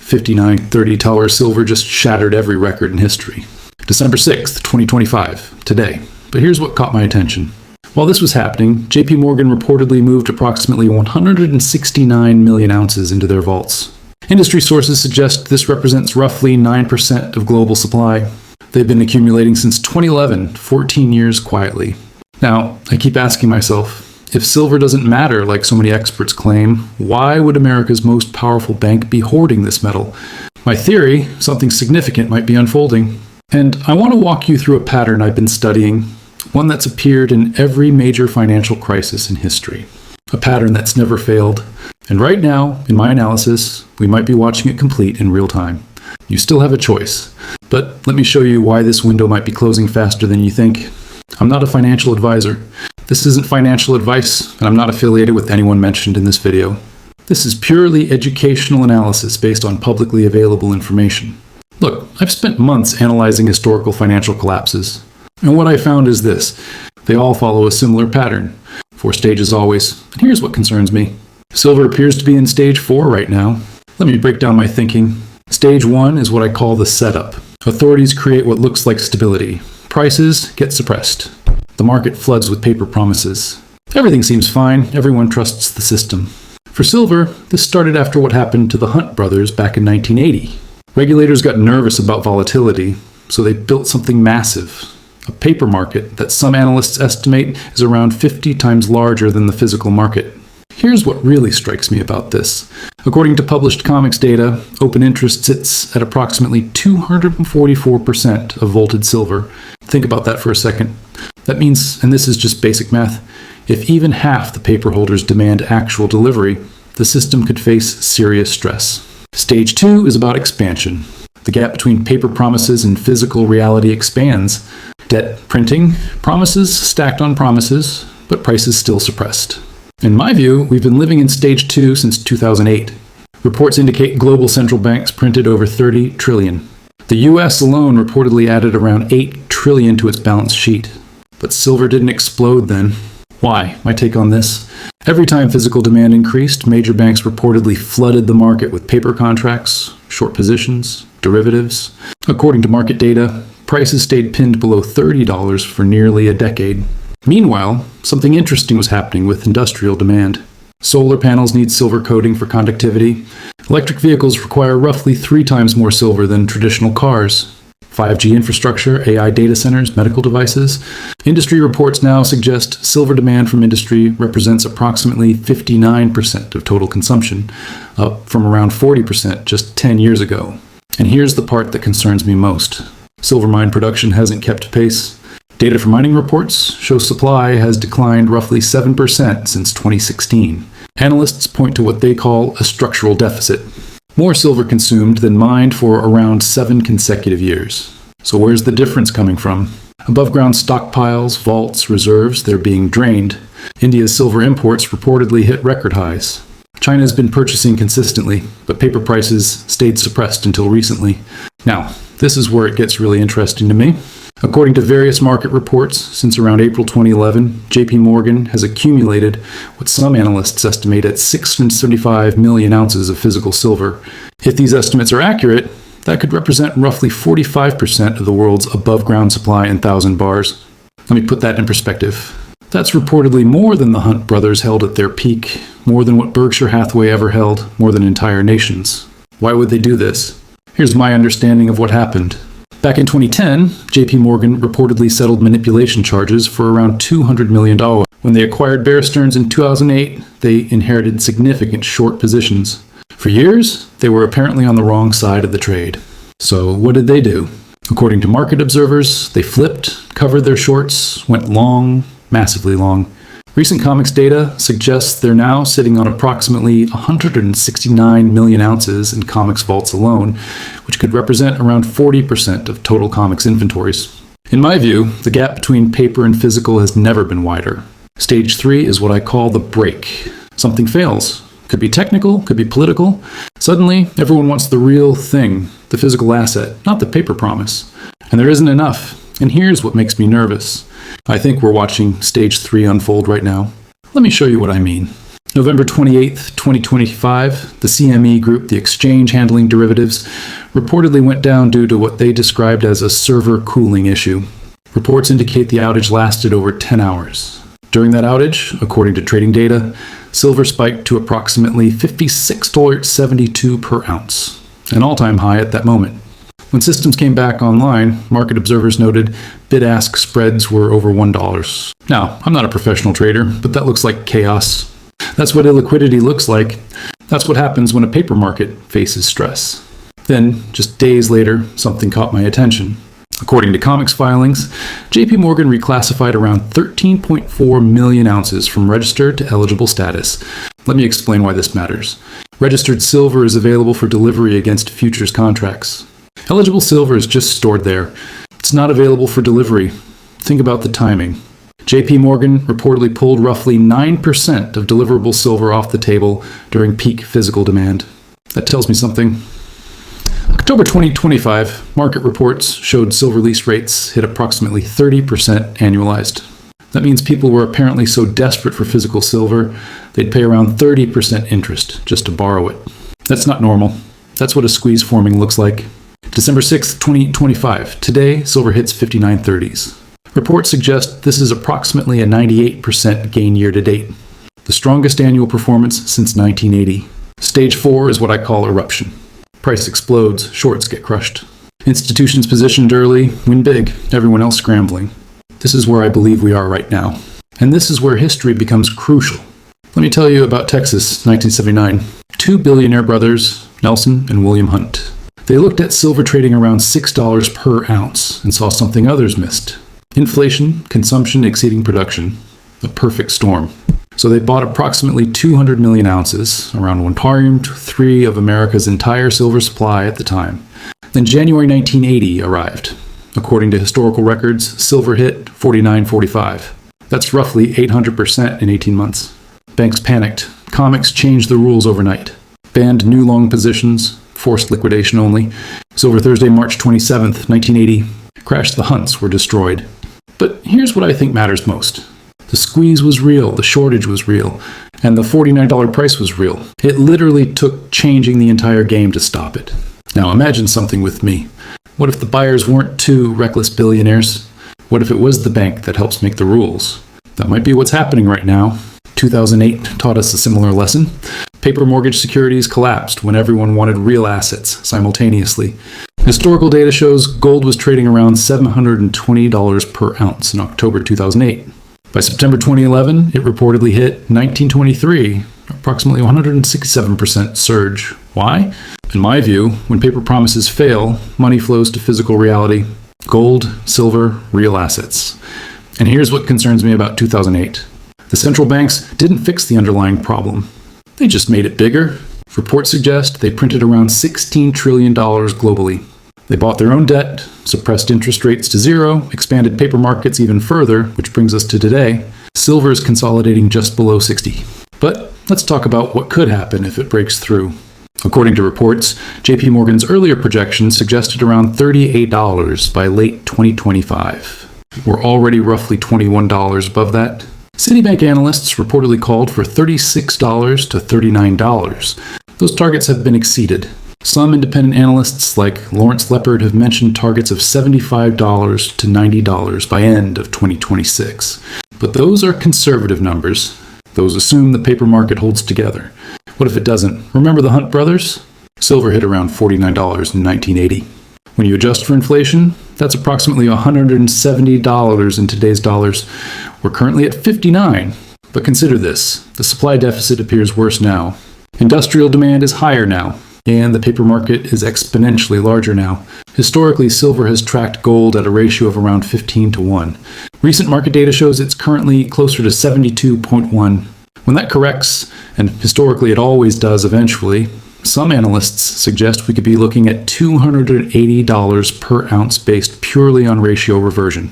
$59.30 silver just shattered every record in history. December 6th, 2025, today. But here's what caught my attention. While this was happening, JPMorgan reportedly moved approximately 169 million ounces into their vaults. Industry sources suggest this represents roughly 9% of global supply. They've been accumulating since 2011, 14 years quietly. Now, I keep asking myself, if silver doesn't matter like so many experts claim, why would America's most powerful bank be hoarding this metal? My theory, something significant might be unfolding. And I want to walk you through a pattern I've been studying, one that's appeared in every major financial crisis in history. A pattern that's never failed. And right now, in my analysis, we might be watching it complete in real time. You still have a choice. But let me show you why this window might be closing faster than you think. I'm not a financial advisor. This isn't financial advice, and I'm not affiliated with anyone mentioned in this video. This is purely educational analysis based on publicly available information. Look, I've spent months analyzing historical financial collapses, and what I found is this. They all follow a similar pattern. 4 stages always, and here's what concerns me. Silver appears to be in stage 4 right now. Let me break down my thinking. Stage 1 is what I call the setup. Authorities create what looks like stability. Prices get suppressed. The market floods with paper promises. Everything seems fine. Everyone trusts the system. For silver, this started after what happened to the Hunt brothers back in 1980. Regulators got nervous about volatility, so they built something massive. A paper market that some analysts estimate is around 50 times larger than the physical market. Here's what really strikes me about this. According to published COMEX data, open interest sits at approximately 244% of vaulted silver. Think about that for a second. That means, and this is just basic math, if even half the paper holders demand actual delivery, the system could face serious stress. Stage 2 is about expansion. The gap between paper promises and physical reality expands. Debt printing, promises stacked on promises, but prices still suppressed. In my view, we've been living in stage 2 since 2008. Reports indicate global central banks printed over 30 trillion. The US alone reportedly added around 8 trillion to its balance sheet. But silver didn't explode then. Why? My take on this. Every time physical demand increased, major banks reportedly flooded the market with paper contracts, short positions, derivatives. According to market data, prices stayed pinned below $30 for nearly a decade. Meanwhile, something interesting was happening with industrial demand. Solar panels need silver coating for conductivity. Electric vehicles require roughly 3 times more silver than traditional cars. 5G infrastructure, AI data centers, medical devices. Industry reports now suggest silver demand from industry represents approximately 59% of total consumption, up from around 40% just 10 years ago. And here's the part that concerns me most. Silver mine production hasn't kept pace. Data from mining reports show supply has declined roughly 7% since 2016. Analysts point to what they call a structural deficit. More silver consumed than mined for around 7 consecutive years. So where's the difference coming from? Above ground stockpiles, vaults, reserves, they're being drained. India's silver imports reportedly hit record highs. China has been purchasing consistently, but paper prices stayed suppressed until recently. Now, this is where it gets really interesting to me. According to various market reports, since around April 2011, JPMorgan has accumulated what some analysts estimate at 675 million ounces of physical silver. If these estimates are accurate, that could represent roughly 45% of the world's above-ground supply in 1,000 bars. Let me put that in perspective. That's reportedly more than the Hunt brothers held at their peak, more than what Berkshire Hathaway ever held, more than entire nations. Why would they do this? Here's my understanding of what happened. Back in 2010, JPMorgan reportedly settled manipulation charges for around $200 million. When they acquired Bear Stearns in 2008, they inherited significant short positions. For years, they were apparently on the wrong side of the trade. So what did they do? According to market observers, they flipped, covered their shorts, went long, massively long. Recent COMEX data suggests they're now sitting on approximately 169 million ounces in COMEX vaults alone, which could represent around 40% of total COMEX inventories. In my view, the gap between paper and physical has never been wider. Stage 3 is what I call the break. Something fails. Could be technical, could be political. Suddenly, everyone wants the real thing, the physical asset, not the paper promise. And there isn't enough. And here's what makes me nervous. I think we're watching stage 3 unfold right now. Let me show you what I mean. November 28th, 2025, the CME group, the exchange handling derivatives, reportedly went down due to what they described as a server cooling issue. Reports indicate the outage lasted over 10 hours. During that outage, according to trading data, silver spiked to approximately $56.72 per ounce, an all-time high at that moment. When systems came back online, market observers noted bid-ask spreads were over $1. Now, I'm not a professional trader, but that looks like chaos. That's what illiquidity looks like. That's what happens when a paper market faces stress. Then, just days later, something caught my attention. According to COMEX filings, JPMorgan reclassified around 13.4 million ounces from registered to eligible status. Let me explain why this matters. Registered silver is available for delivery against futures contracts. Eligible silver is just stored there. It's not available for delivery. Think about the timing. JPMorgan reportedly pulled roughly 9% of deliverable silver off the table during peak physical demand. That tells me something. October 2025, market reports showed silver lease rates hit approximately 30% annualized. That means people were apparently so desperate for physical silver, they'd pay around 30% interest just to borrow it. That's not normal. That's what a squeeze forming looks like. December 6th, 2025. Today, silver hits 59.30s. Reports suggest this is approximately a 98% gain year to date, the strongest annual performance since 1980. Stage 4 is what I call eruption. Price explodes, shorts get crushed. Institutions positioned early win big, everyone else scrambling. This is where I believe we are right now. And this is where history becomes crucial. Let me tell you about Texas, 1979. Two billionaire brothers, Nelson and William Hunt. They looked at silver trading around $6 per ounce and saw something others missed. Inflation, consumption exceeding production. A perfect storm. So they bought approximately 200 million ounces, around 1/3 of America's entire silver supply at the time. Then January 1980 arrived. According to historical records, silver hit 49.45. That's roughly 800% in 18 months. Banks panicked. COMEX changed the rules overnight. Banned new long positions, forced liquidation only. Silver Thursday, March 27th, 1980. Crashed, the hunts were destroyed. But here's what I think matters most. The squeeze was real, the shortage was real, and the $49 price was real. It literally took changing the entire game to stop it. Now imagine something with me. What if the buyers weren't two reckless billionaires? What if it was the bank that helps make the rules? That might be what's happening right now. 2008 taught us a similar lesson. Paper mortgage securities collapsed when everyone wanted real assets simultaneously. Historical data shows gold was trading around $720 per ounce in October 2008. By September 2011, it reportedly hit 1923, approximately 167% surge. Why? In my view, when paper promises fail, money flows to physical reality. Gold, silver, real assets. And here's what concerns me about 2008. The central banks didn't fix the underlying problem. They just made it bigger. Reports suggest they printed around $16 trillion globally. They bought their own debt, suppressed interest rates to zero, expanded paper markets even further, which brings us to today. Silver is consolidating just below 60. But let's talk about what could happen if it breaks through. According to reports, JPMorgan's earlier projections suggested around $38 by late 2025. We're already roughly $21 above that. Citibank analysts reportedly called for $36 to $39. Those targets have been exceeded. Some independent analysts, like Lawrence Leopard, have mentioned targets of $75 to $90 by end of 2026. But those are conservative numbers. Those assume the paper market holds together. What if it doesn't? Remember the Hunt brothers? Silver hit around $49 in 1980. When you adjust for inflation, that's approximately $170 in today's dollars. We're currently at 59. But consider this. The supply deficit appears worse now. Industrial demand is higher now. And the paper market is exponentially larger now. Historically, silver has tracked gold at a ratio of around 15 to 1. Recent market data shows it's currently closer to 72.1. When that corrects, and historically it always does eventually, some analysts suggest we could be looking at $280 per ounce based purely on ratio reversion.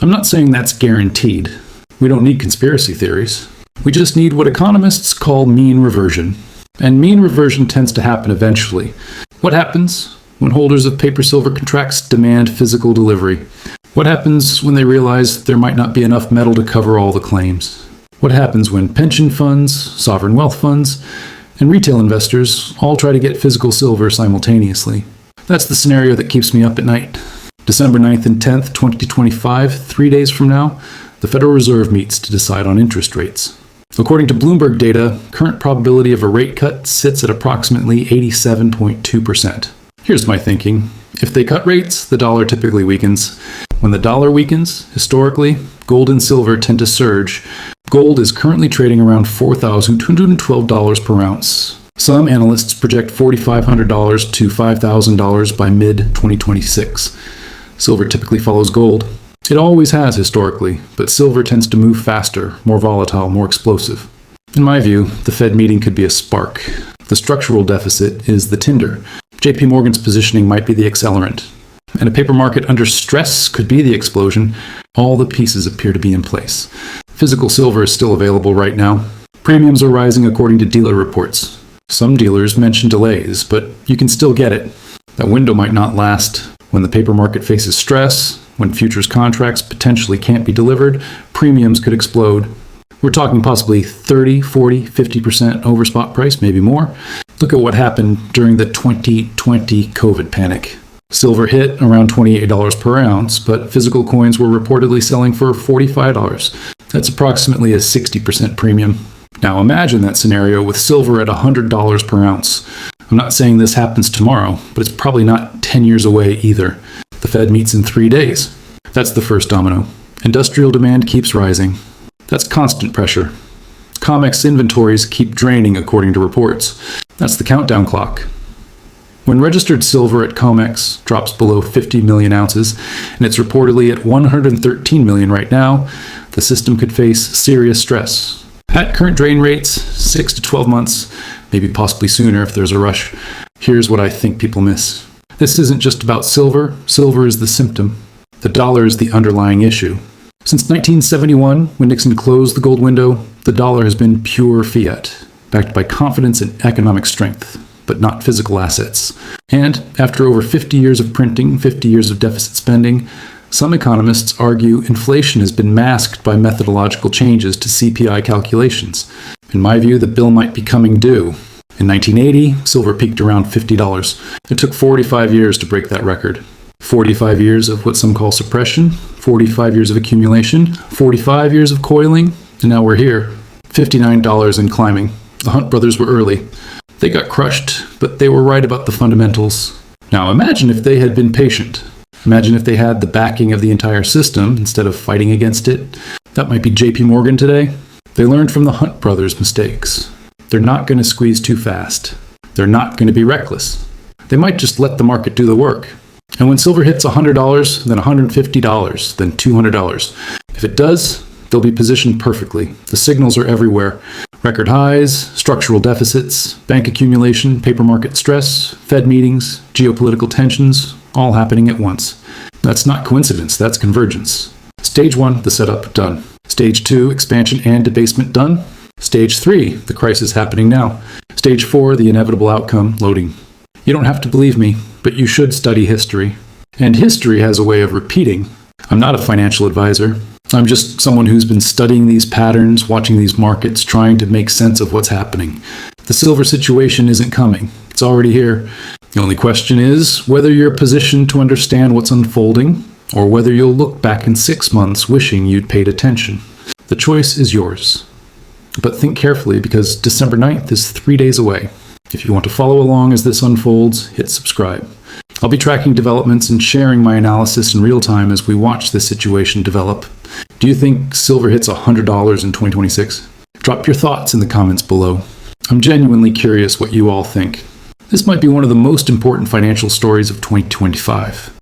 I'm not saying that's guaranteed. We don't need conspiracy theories. We just need what economists call mean reversion. And mean reversion tends to happen eventually. What happens when holders of paper silver contracts demand physical delivery? What happens when they realize there might not be enough metal to cover all the claims? What happens when pension funds, sovereign wealth funds, and retail investors all try to get physical silver simultaneously? That's the scenario that keeps me up at night. December 9th and 10th, 2025, 3 days from now, the Federal Reserve meets to decide on interest rates. According to Bloomberg data, current probability of a rate cut sits at approximately 87.2%. Here's my thinking. If they cut rates, the dollar typically weakens. When the dollar weakens, historically, gold and silver tend to surge. Gold is currently trading around $4,212 per ounce. Some analysts project $4,500 to $5,000 by mid-2026. Silver typically follows gold. It always has historically, but silver tends to move faster, more volatile, more explosive. In my view, the Fed meeting could be a spark. The structural deficit is the tinder. JPMorgan's positioning might be the accelerant. And a paper market under stress could be the explosion. All the pieces appear to be in place. Physical silver is still available right now. Premiums are rising according to dealer reports. Some dealers mention delays, but you can still get it. That window might not last. When the paper market faces stress, when futures contracts potentially can't be delivered, premiums could explode. We're talking possibly 30, 40, 50% over spot price, maybe more. Look at what happened during the 2020 COVID panic. Silver hit around $28 per ounce, but physical coins were reportedly selling for $45. That's approximately a 60% premium. Now imagine that scenario with silver at $100 per ounce. I'm not saying this happens tomorrow, but it's probably not 10 years away either. The Fed meets in 3 days. That's the first domino. Industrial demand keeps rising. That's constant pressure. COMEX inventories keep draining according to reports. That's the countdown clock. When registered silver at COMEX drops below 50 million ounces, and it's reportedly at 113 million right now, the system could face serious stress. At current drain rates, 6 to 12 months, maybe possibly sooner if there's a rush. Here's what I think people miss. This isn't just about silver. Silver is the symptom. The dollar is the underlying issue. Since 1971, when Nixon closed the gold window, the dollar has been pure fiat, backed by confidence and economic strength, but not physical assets. And after over 50 years of printing, 50 years of deficit spending, some economists argue inflation has been masked by methodological changes to CPI calculations. In my view, the bill might be coming due. In 1980, silver peaked around $50. It took 45 years to break that record. 45 years of what some call suppression, 45 years of accumulation, 45 years of coiling, and now we're here. $59 and climbing. The Hunt brothers were early. They got crushed, but they were right about the fundamentals. Now imagine if they had been patient. Imagine if they had the backing of the entire system instead of fighting against it. That might be JPMorgan today. They learned from the Hunt brothers' mistakes. They're not going to squeeze too fast. They're not going to be reckless. They might just let the market do the work. And when silver hits $100, then $150, then $200. If it does, they'll be positioned perfectly. The signals are everywhere. Record highs, structural deficits, bank accumulation, paper market stress, Fed meetings, geopolitical tensions, all happening at once. That's not coincidence, that's convergence. Stage 1, the setup, done. Stage 2, expansion and debasement, done. Stage 3, the crisis happening now. Stage 4, the inevitable outcome, loading. You don't have to believe me, but you should study history. And history has a way of repeating. I'm not a financial advisor. I'm just someone who's been studying these patterns, watching these markets, trying to make sense of what's happening. The silver situation isn't coming. It's already here. The only question is whether you're positioned to understand what's unfolding, or whether you'll look back in 6 months wishing you'd paid attention. The choice is yours. But think carefully, because December 9th is 3 days away. If you want to follow along as this unfolds, hit subscribe. I'll be tracking developments and sharing my analysis in real time as we watch this situation develop. Do you think silver hits $100 in 2026? Drop your thoughts in the comments below. I'm genuinely curious what you all think. This might be one of the most important financial stories of 2025.